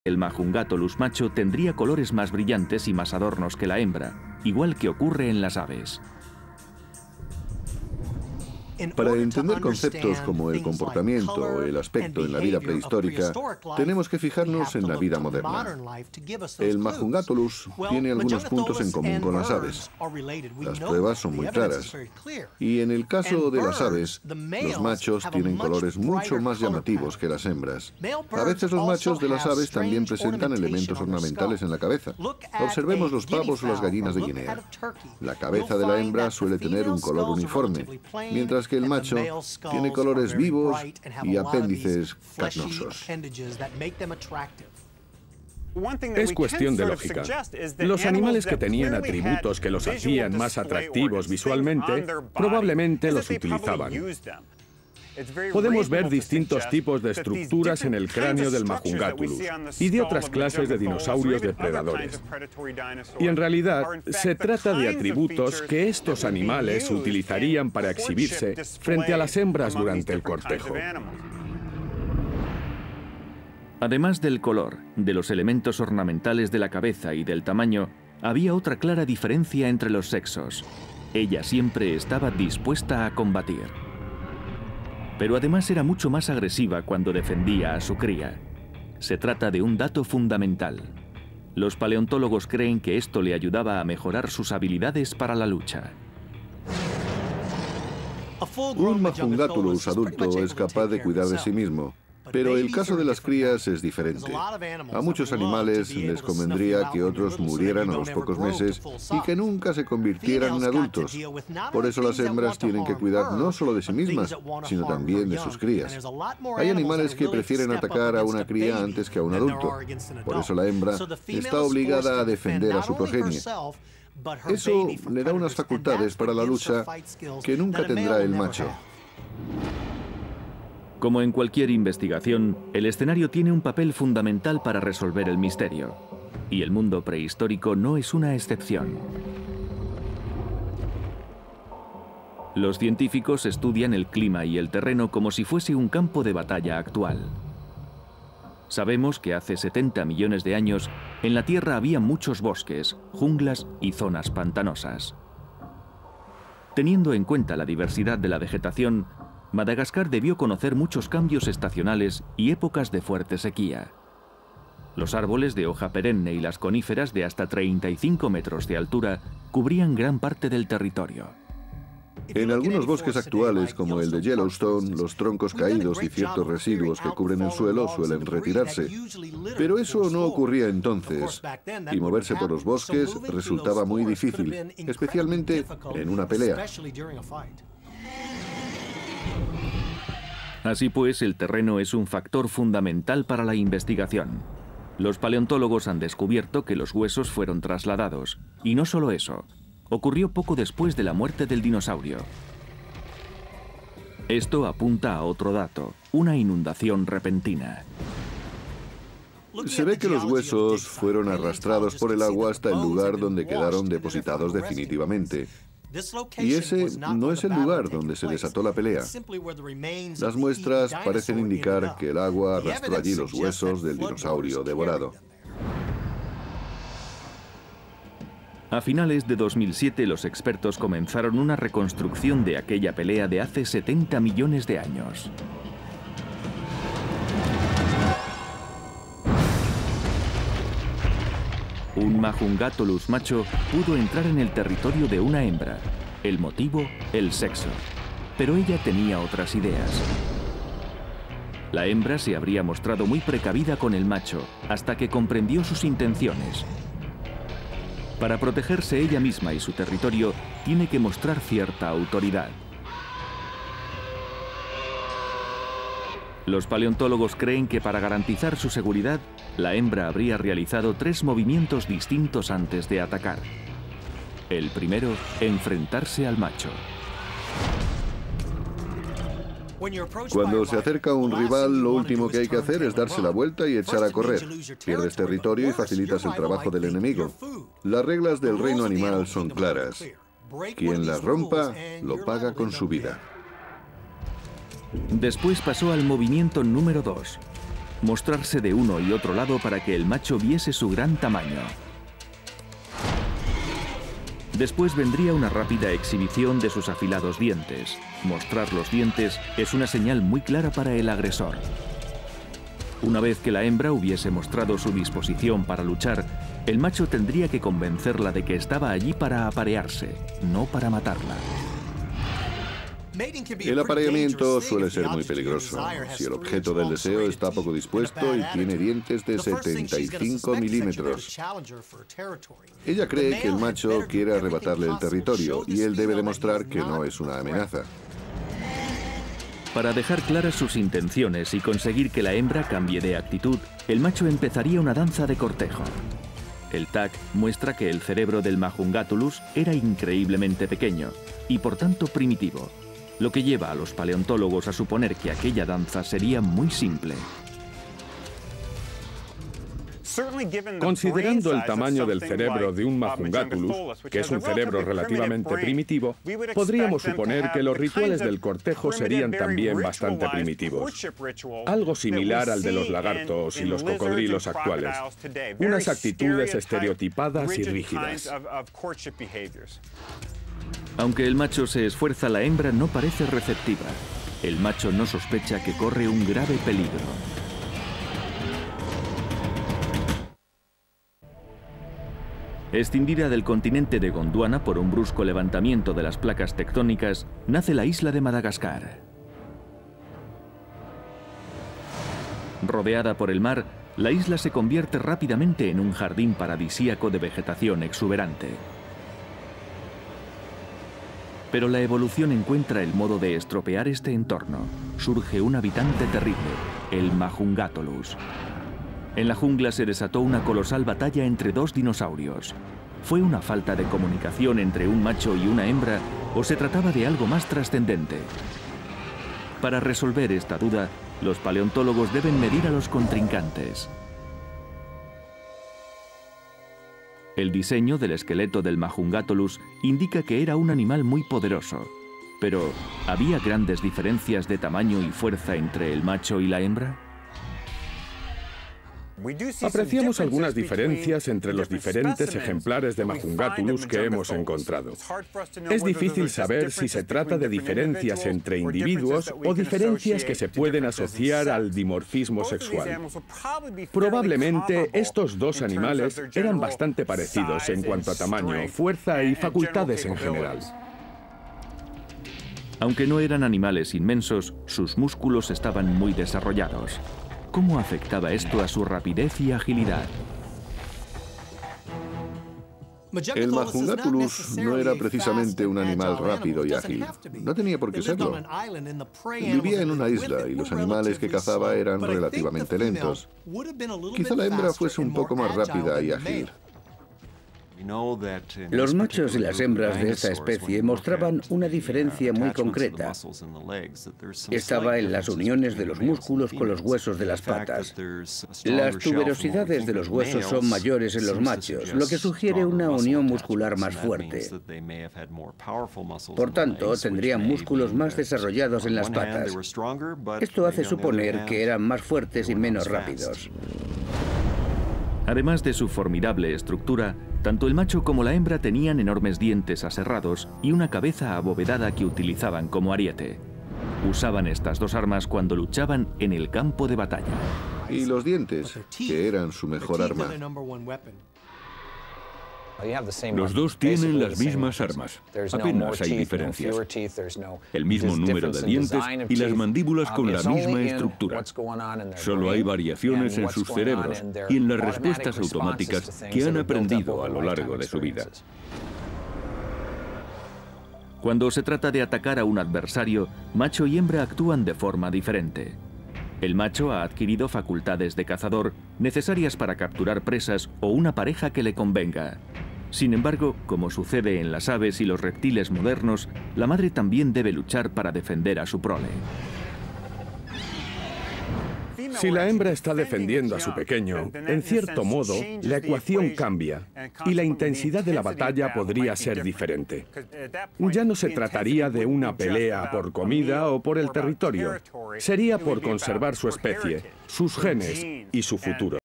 El Majungatolus macho tendría colores más brillantes y más adornos que la hembra, igual que ocurre en las aves. Para entender conceptos como el comportamiento o el aspecto en la vida prehistórica, tenemos que fijarnos en la vida moderna. El Majungatolus tiene algunos puntos en común con las aves. Las pruebas son muy claras. Y en el caso de las aves, los machos tienen colores mucho más llamativos que las hembras. A veces los machos de las aves también presentan elementos ornamentales en la cabeza. Observemos los pavos o las gallinas de Guinea. La cabeza de la hembra suele tener un color uniforme, mientras que el macho tiene colores vivos y apéndices carnosos. Es cuestión de lógica. Los animales que tenían atributos que los hacían más atractivos visualmente, probablemente los utilizaban. Podemos ver distintos tipos de estructuras en el cráneo del Majungatolus y de otras clases de dinosaurios depredadores. Y en realidad, se trata de atributos que estos animales utilizarían para exhibirse frente a las hembras durante el cortejo. Además del color, de los elementos ornamentales de la cabeza y del tamaño, había otra clara diferencia entre los sexos. Ella siempre estaba dispuesta a combatir. Pero además era mucho más agresiva cuando defendía a su cría. Se trata de un dato fundamental. Los paleontólogos creen que esto le ayudaba a mejorar sus habilidades para la lucha. Un Majungatolus adulto es capaz de cuidar de sí mismo, pero el caso de las crías es diferente. A muchos animales les convendría que otros murieran a los pocos meses y que nunca se convirtieran en adultos. Por eso las hembras tienen que cuidar no solo de sí mismas, sino también de sus crías. Hay animales que prefieren atacar a una cría antes que a un adulto. Por eso la hembra está obligada a defender a su progenie. Eso le da unas facultades para la lucha que nunca tendrá el macho. Como en cualquier investigación, el escenario tiene un papel fundamental para resolver el misterio. Y el mundo prehistórico no es una excepción. Los científicos estudian el clima y el terreno como si fuese un campo de batalla actual. Sabemos que hace 70 millones de años, en la Tierra había muchos bosques, junglas y zonas pantanosas. Teniendo en cuenta la diversidad de la vegetación, Madagascar debió conocer muchos cambios estacionales y épocas de fuerte sequía. Los árboles de hoja perenne y las coníferas de hasta 35 metros de altura cubrían gran parte del territorio. En algunos bosques actuales, como el de Yellowstone, los troncos caídos y ciertos residuos que cubren el suelo suelen retirarse. Pero eso no ocurría entonces, y moverse por los bosques resultaba muy difícil, especialmente en una pelea. Así pues, el terreno es un factor fundamental para la investigación. Los paleontólogos han descubierto que los huesos fueron trasladados. Y no solo eso, ocurrió poco después de la muerte del dinosaurio. Esto apunta a otro dato, una inundación repentina. Se ve que los huesos fueron arrastrados por el agua hasta el lugar donde quedaron depositados definitivamente. Y ese no es el lugar donde se desató la pelea. Las muestras parecen indicar que el agua arrastró allí los huesos del dinosaurio devorado. A finales de 2007, los expertos comenzaron una reconstrucción de aquella pelea de hace 70 millones de años. Un Majungatolus macho pudo entrar en el territorio de una hembra. El motivo, el sexo. Pero ella tenía otras ideas. La hembra se habría mostrado muy precavida con el macho, hasta que comprendió sus intenciones. Para protegerse ella misma y su territorio, tiene que mostrar cierta autoridad. Los paleontólogos creen que para garantizar su seguridad, la hembra habría realizado 3 movimientos distintos antes de atacar. El primero, enfrentarse al macho. Cuando se acerca a un rival, lo último que hay que hacer es darse la vuelta y echar a correr. Pierdes territorio y facilitas el trabajo del enemigo. Las reglas del reino animal son claras. Quien las rompa, lo paga con su vida. Después pasó al movimiento número 2. mostrarse de uno y otro lado para que el macho viese su gran tamaño. Después vendría una rápida exhibición de sus afilados dientes. Mostrar los dientes es una señal muy clara para el agresor. Una vez que la hembra hubiese mostrado su disposición para luchar, el macho tendría que convencerla de que estaba allí para aparearse, no para matarla. El apareamiento suele ser muy peligroso si el objeto del deseo está poco dispuesto y tiene dientes de 75 milímetros. Ella cree que el macho quiere arrebatarle el territorio y él debe demostrar que no es una amenaza. Para dejar claras sus intenciones y conseguir que la hembra cambie de actitud, el macho empezaría una danza de cortejo. El TAC muestra que el cerebro del Majungatulus era increíblemente pequeño y por tanto primitivo, lo que lleva a los paleontólogos a suponer que aquella danza sería muy simple. Considerando el tamaño del cerebro de un Majungatulus, que es un cerebro relativamente primitivo, podríamos suponer que los rituales del cortejo serían también bastante primitivos. Algo similar al de los lagartos y los cocodrilos actuales. Unas actitudes estereotipadas y rígidas. Aunque el macho se esfuerza, la hembra no parece receptiva. El macho no sospecha que corre un grave peligro. Escindida del continente de Gondwana por un brusco levantamiento de las placas tectónicas, nace la isla de Madagascar. Rodeada por el mar, la isla se convierte rápidamente en un jardín paradisíaco de vegetación exuberante. Pero la evolución encuentra el modo de estropear este entorno. Surge un habitante terrible, el Majungatulus. En la jungla se desató una colosal batalla entre dos dinosaurios. ¿Fue una falta de comunicación entre un macho y una hembra o se trataba de algo más trascendente? Para resolver esta duda, los paleontólogos deben medir a los contrincantes. El diseño del esqueleto del Majungatulus indica que era un animal muy poderoso, pero ¿había grandes diferencias de tamaño y fuerza entre el macho y la hembra? Apreciamos algunas diferencias entre los diferentes ejemplares de Majungatulus que hemos encontrado. Es difícil saber si se trata de diferencias entre individuos o diferencias que se pueden asociar al dimorfismo sexual. Probablemente estos dos animales eran bastante parecidos en cuanto a tamaño, fuerza y facultades en general. Aunque no eran animales inmensos, sus músculos estaban muy desarrollados. ¿Cómo afectaba esto a su rapidez y agilidad? El Majungatulus no era precisamente un animal rápido y ágil. No tenía por qué serlo. Vivía en una isla y los animales que cazaba eran relativamente lentos. Quizá la hembra fuese un poco más rápida y ágil. Los machos y las hembras de esta especie mostraban una diferencia muy concreta. Estaba en las uniones de los músculos con los huesos de las patas. Las tuberosidades de los huesos son mayores en los machos, lo que sugiere una unión muscular más fuerte. Por tanto, tendrían músculos más desarrollados en las patas. Esto hace suponer que eran más fuertes y menos rápidos. Además de su formidable estructura, tanto el macho como la hembra tenían enormes dientes aserrados y una cabeza abovedada que utilizaban como ariete. Usaban estas dos armas cuando luchaban en el campo de batalla. Y los dientes, que eran su mejor arma. Los dos tienen las mismas armas. Apenas hay diferencias. El mismo número de dientes y las mandíbulas con la misma estructura. Solo hay variaciones en sus cerebros y en las respuestas automáticas que han aprendido a lo largo de su vida. Cuando se trata de atacar a un adversario, macho y hembra actúan de forma diferente. El macho ha adquirido facultades de cazador necesarias para capturar presas o una pareja que le convenga. Sin embargo, como sucede en las aves y los reptiles modernos, la madre también debe luchar para defender a su prole. Si la hembra está defendiendo a su pequeño, en cierto modo, la ecuación cambia y la intensidad de la batalla podría ser diferente. Ya no se trataría de una pelea por comida o por el territorio. Sería por conservar su especie, sus genes y su futuro.